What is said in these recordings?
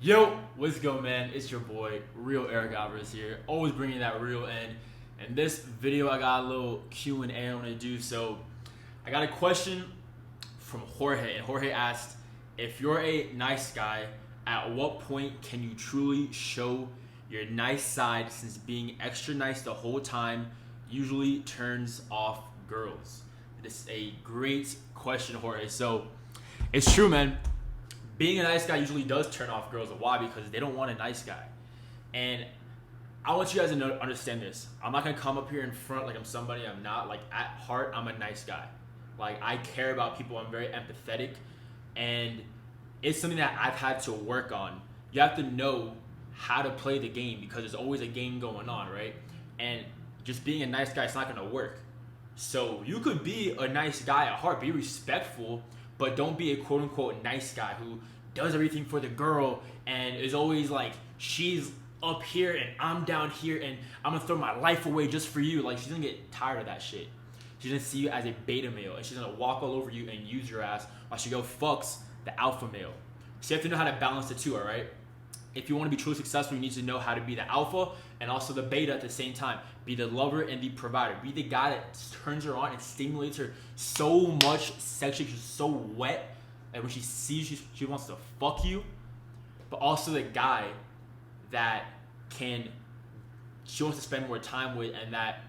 Yo, what's good, man? It's your boy, Real Eric Alvarez here. Always bringing that real in. In this video, I got a little Q&A I want to do. So, I got a question from Jorge, and Jorge asked, if you're a nice guy, at what point can you truly show your nice side, since being extra nice the whole time usually turns off girls? This is a great question, Jorge. So, it's true, man. Being a nice guy usually does turn off girls. Why? Because they don't want a nice guy. And I want you guys to understand this. I'm not gonna come up here in front like I'm somebody I'm not. Like, at heart, I'm a nice guy. Like, I care about people. I'm very empathetic, and it's something that I've had to work on. You have to know how to play the game, because there's always a game going on, right? And just being a nice guy is not gonna work. So you could be a nice guy at heart, be respectful, but don't be a quote unquote nice guy who does everything for the girl and is always like, she's up here and I'm down here and I'm gonna throw my life away just for you. Like, she's gonna get tired of that shit. She's gonna see you as a beta male, and she's gonna walk all over you and use your ass while she go fucks the alpha male. So you have to know how to balance the two, alright? If you want to be truly successful, you need to know how to be the alpha and also the beta at the same time. Be the lover and the provider. Be the guy that turns her on and stimulates her so much sexually. She's so wet, and when she sees you, she wants to fuck you. But also the guy that she wants to spend more time with, and that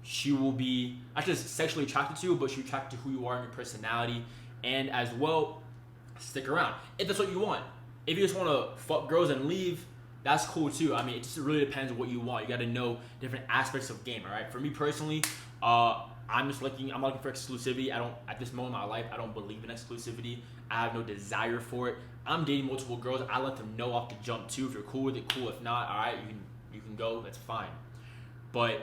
she will be not just sexually attracted to, but she'll be attracted to who you are and your personality, and as well, stick around if that's what you want. If you just want to fuck girls and leave, that's cool too. I mean, it just really depends on what you want. You got to know different aspects of game. All right. For me personally, I'm looking for exclusivity. At this moment in my life, I don't believe in exclusivity. I have no desire for it. I'm dating multiple girls. I let them know off the jump too. If you're cool with it, cool. If not, all right, you can go. That's fine. But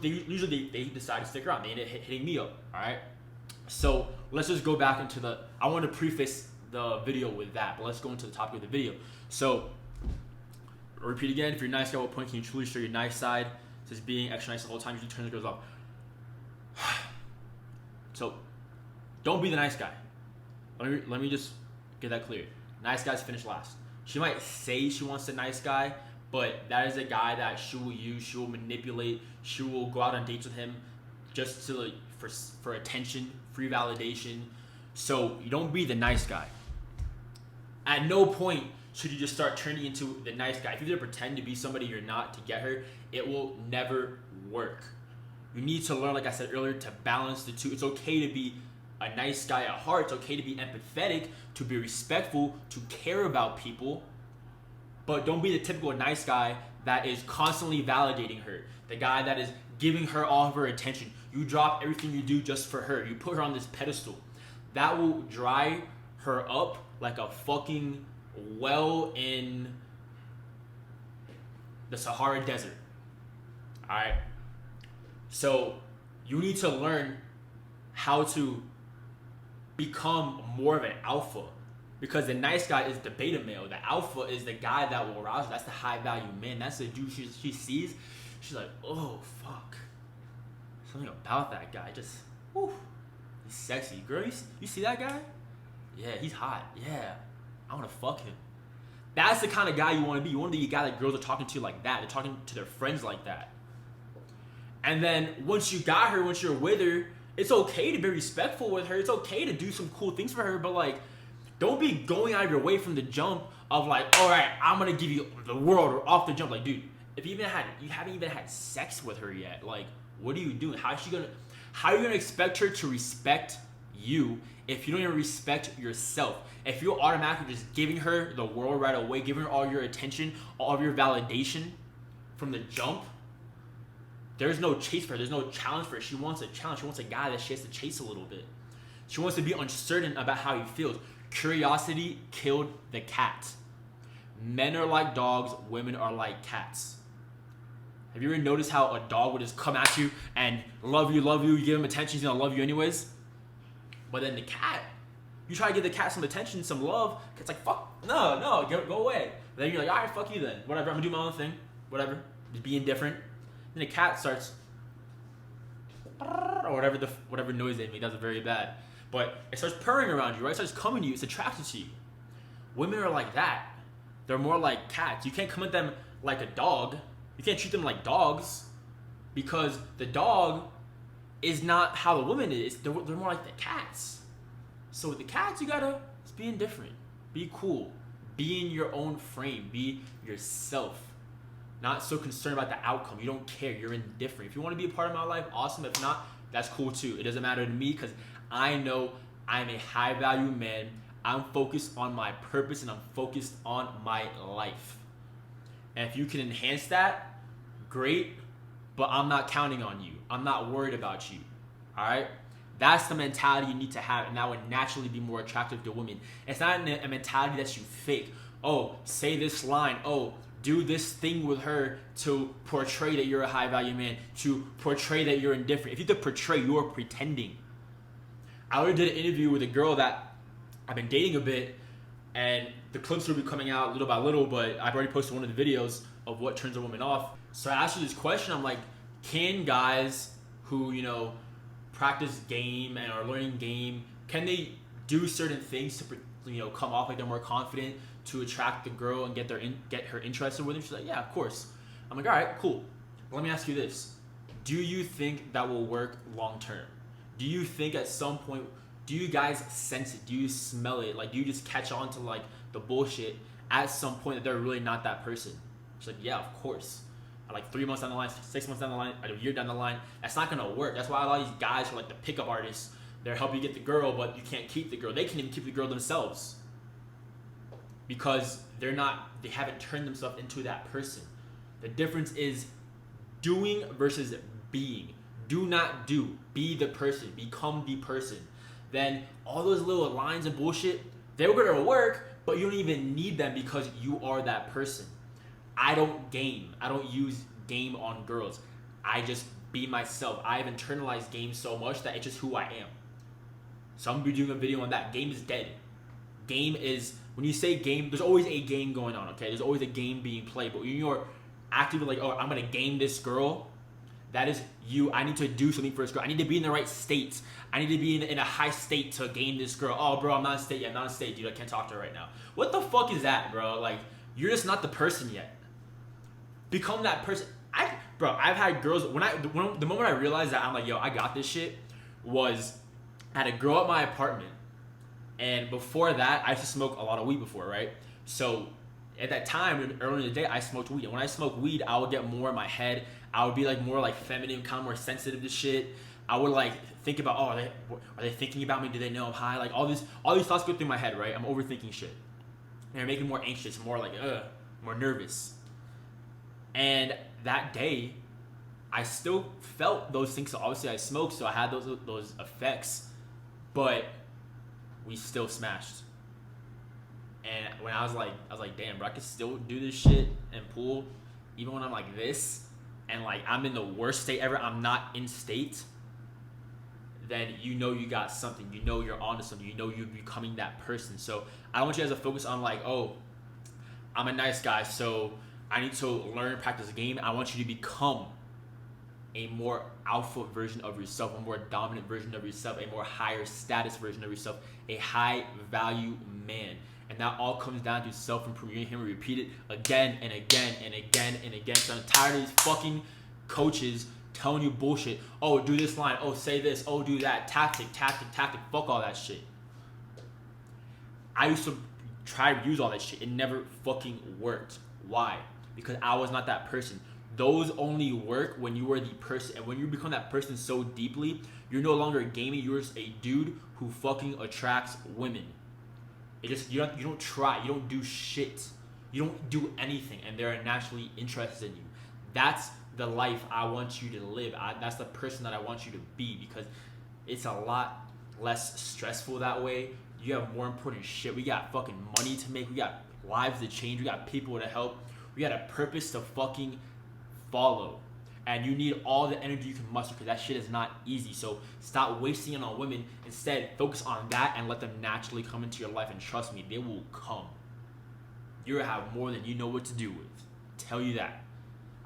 they decide to stick around. They end up hitting me up. All right. So let's just go back into I want to preface the video with that, but let's go into the topic of the video. So, repeat again, if you're a nice guy, at what point can you truly show your nice side? Since being extra nice the whole time usually turns the girls off. So, don't be the nice guy. Let me just get that clear. Nice guys finish last. She might say she wants a nice guy, but that is a guy that she will use, she will manipulate, she will go out on dates with him just to for attention, free validation. So, you don't be the nice guy. At no point should you just start turning into the nice guy. If you pretend to be somebody you're not to get her, it will never work. You need to learn, like I said earlier, to balance the two. It's okay to be a nice guy at heart. It's okay to be empathetic, to be respectful, to care about people. But don't be the typical nice guy that is constantly validating her. The guy that is giving her all of her attention. You drop everything you do just for her. You put her on this pedestal. That will dry her up like a fucking well in the Sahara Desert. Alright? So, you need to learn how to become more of an alpha. Because the nice guy is the beta male. The alpha is the guy that will arouse her. That's the high value man. That's the dude she sees. She's like, oh, fuck. Something about that guy. Just, whew. He's sexy. Girl, you see that guy? Yeah, he's hot. Yeah, I want to fuck him. That's the kind of guy you want to be. You want to be a guy that girls are talking to like that. They're talking to their friends like that. And then once you got her, once you're with her, it's okay to be respectful with her. It's okay to do some cool things for her. But, like, don't be going out of your way from the jump of like, all right, I'm going to give you the world, or off the jump. Like, dude, if you haven't even had sex with her yet, like, what are you doing? How are you gonna expect her to respect you if you don't even respect yourself? If you're automatically just giving her the world right away, giving her all your attention, all of your validation from the jump, there's no chase for her. There's no challenge for her. She wants a challenge. She wants a guy that she has to chase a little bit. She wants to be uncertain about how he feels. Curiosity killed the cat. Men are like dogs. Women are like cats. Have you ever noticed how a dog would just come at you and love you, you give him attention, he's gonna love you anyways? But then the cat, you try to give the cat some attention, some love, it's like, fuck, no, go away. But then you're like, all right, fuck you then. Whatever, I'm gonna do my own thing. Whatever, just be indifferent. Then the cat starts, or whatever noise they make, that's very bad. But it starts purring around you, right? It starts coming to you, it's attracted to you. Women are like that. They're more like cats. You can't come at them like a dog. You can't treat them like dogs, because the dog is not how the woman is. They're more like the cats. So with the cats, you gotta just be indifferent. Be cool. Be in your own frame. Be yourself. Not so concerned about the outcome. You don't care. You're indifferent. If you want to be a part of my life, awesome. If not, that's cool too. It doesn't matter to me, because I know I'm a high value man. I'm focused on my purpose and I'm focused on my life. And if you can enhance that, great. But I'm not counting on you. I'm not worried about you. All right? That's the mentality you need to have, and that would naturally be more attractive to women. It's not a mentality that you fake. Oh, say this line. Oh, do this thing with her to portray that you're a high value man, to portray that you're indifferent. If you have to portray, you're pretending. I already did an interview with a girl that I've been dating a bit, and the clips will be coming out little by little, but I've already posted one of the videos of what turns a woman off. So I asked her this question. I'm like, can guys who, practice game and are learning game, can they do certain things to, come off like they're more confident, to attract the girl and get her interested with them? She's like, yeah, of course. I'm like, all right, cool. Let me ask you this. Do you think that will work long term? Do you think at some point, do you guys sense it? Do you smell it? Like, do you just catch on to like the bullshit at some point that they're really not that person? She's like, yeah, of course. Like 3 months down the line, 6 months down the line, a year down the line, that's not gonna work. That's why a lot of these guys are like the pickup artists. They're helping you get the girl, but you can't keep the girl. They can't even keep the girl themselves, because they haven't turned themselves into that person. The difference is doing versus being. Do not do. Be the person. Become the person. Then all those little lines of bullshit, they're gonna work, but you don't even need them, because you are that person. I don't game. I don't use game on girls. I just be myself. I've internalized game so much that it's just who I am. So I'm gonna be doing a video on that. Game is dead. Game is, when you say game, there's always a game going on, okay? There's always a game being played. But when you're actively like, oh, I'm gonna game this girl, that is you. I need to do something for this girl. I need to be in the right state. I need to be in a high state to game this girl. Oh, bro, I'm not in state yet. I'm not in state, dude. I can't talk to her right now. What the fuck is that, bro? Like, you're just not the person yet. Become that person. I've had girls, the moment I realized that I'm like, yo, I got this shit, was I had a girl at my apartment, and before that, I used to smoke a lot of weed before, right? So at that time, early in the day, I smoked weed, and when I smoked weed, I would get more in my head. I would be like more like feminine, kind of more sensitive to shit. I would like think about, oh, are they thinking about me? Do they know I'm high? Like all these thoughts go through my head, right? I'm overthinking shit, and they're making me more anxious, more like more nervous. And that day, I still felt those things. So obviously I smoked, so I had those effects, but we still smashed. And when I was like, damn, bro, I could still do this shit and pool, even when I'm like this, and like I'm in the worst state ever, I'm not in state, then you got something. You're onto something. You're becoming that person. So I don't want you guys to focus on like, oh, I'm a nice guy, so I need to learn and practice the game. I want you to become a more alpha version of yourself, a more dominant version of yourself, a more higher status version of yourself, a high value man. And that all comes down to self-improvement. You're gonna hear me repeat it again and again and again and again. So I'm tired of these fucking coaches telling you bullshit. Oh, do this line. Oh, say this. Oh, do that. Tactic. Fuck all that shit. I used to try to use all that shit. It never fucking worked. Why? Because I was not that person. Those only work when you are the person, and when you become that person so deeply, you're no longer gaming. You're just a dude who fucking attracts women. You don't try. You don't do shit. You don't do anything, and they're naturally interested in you. That's the life I want you to live. That's the person that I want you to be, because it's a lot less stressful that way. You have more important shit. We got fucking money to make. We got lives to change. We got people to help. We got a purpose to fucking follow. And you need all the energy you can muster, because that shit is not easy. So stop wasting it on women. Instead, focus on that and let them naturally come into your life. And trust me, they will come. You're going to have more than you know what to do with. Tell you that.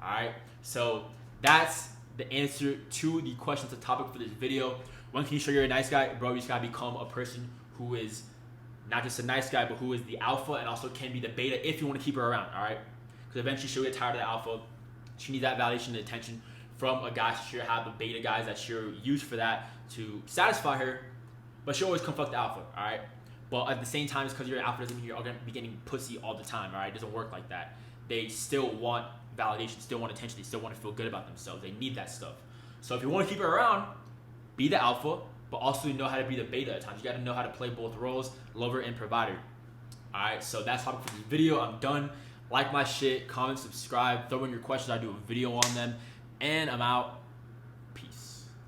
Alright? So that's the answer to the questions, the topic for this video. When can you show you're a nice guy? Bro, you just got to become a person who is not just a nice guy, but who is the alpha and also can be the beta if you want to keep her around, all right? Because eventually she'll get tired of the alpha. She needs that validation and attention from a guy. She'll have the beta guys that she'll use for that to satisfy her, but she'll always come fuck the alpha, all right? But at the same time, it's because you're an alpha doesn't mean you're going to be getting pussy all the time, all right? It doesn't work like that. They still want validation, still want attention, they still want to feel good about themselves. They need that stuff. So if you want to keep her around, be the alpha, but also know how to be the beta at times. You got to know how to play both roles, lover and provider. All right, so that's all for this video. I'm done. Like my shit, comment, subscribe, throw in your questions. I do a video on them, and I'm out.